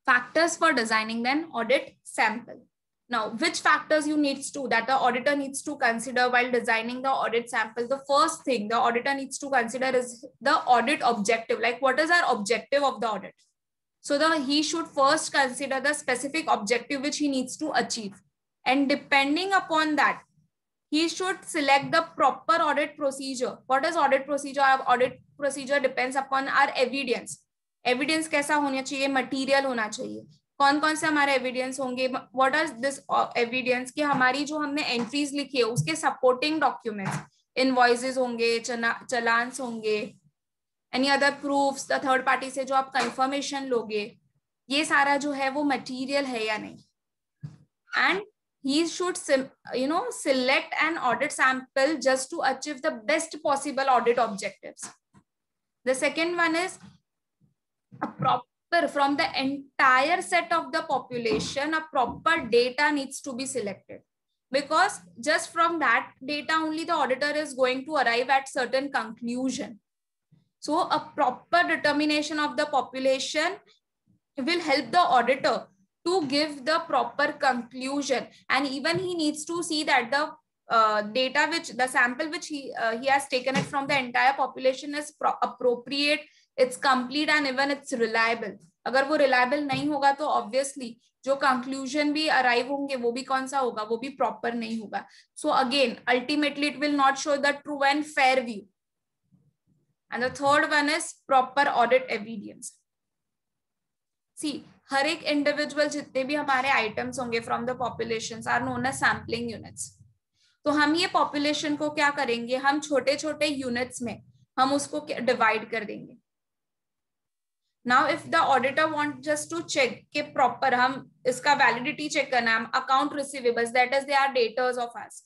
Factors for designing an audit sample. Now, which factors that the auditor needs to consider while designing the audit sample? The first thing the auditor needs to consider is the audit objective. Like, what is our objective of the audit? So he should first consider the specific objective which he needs to achieve. And depending upon that, he should select the proper audit procedure. What is audit procedure? Our audit procedure depends upon our evidence. Evidence कैसा होना चाहिए? Material होना चाहिए. कौन कौन से हमारे evidence होंगे? What are this evidence? कि हमारी जो हमने एंट्रीज लिखी है उसके सपोर्टिंग डॉक्यूमेंट्स, इनवॉइसेस होंगे, चलान्स होंगे, any other proofs, the third party से जो आप कंफर्मेशन लोगे, ये सारा जो है वो मटेरियल है या नहीं. And he should select an audit sample just to achieve the best possible audit objectives. The second one is a proper, from the entire set of the population, a proper data needs to be selected, because just from that data only the auditor is going to arrive at certain conclusion. So a proper determination of the population will help the auditor to give the proper conclusion. And even he needs to see that the data which the sample which he has taken it from the entire population is appropriate, it's complete, and even it's reliable. अगर वो reliable नहीं होगा तो obviously जो conclusion भी arrive होंगे वो भी कौन सा होगा? वो भी proper नहीं होगा. So again, ultimately it will not show the true and fair view. And the third one is proper audit evidence. See, हर एक इंडिविजुअल जितने भी हमारे आइटम्स होंगे from the population are known as sampling units. तो हम ये population को क्या करेंगे? हम छोटे छोटे यूनिट्स में हम उसको डिवाइड कर देंगे. Now if the auditor want just to check के प्रॉपर हम इसका वैलिडिटी चेक करना है, account receivables that is they are debtors of us,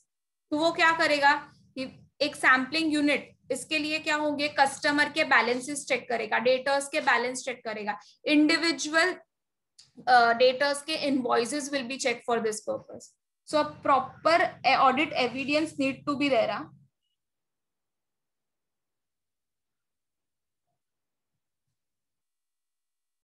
तो वो क्या करेगा कि एक सैम्पलिंग यूनिट इसके लिए क्या होंगे? कस्टमर के बैलेंसेस चेक करेगा, डेटर्स के बैलेंस चेक करेगा, इंडिविजुअल dators के invoices will be checked for this purpose. So a proper audit evidence need to be there.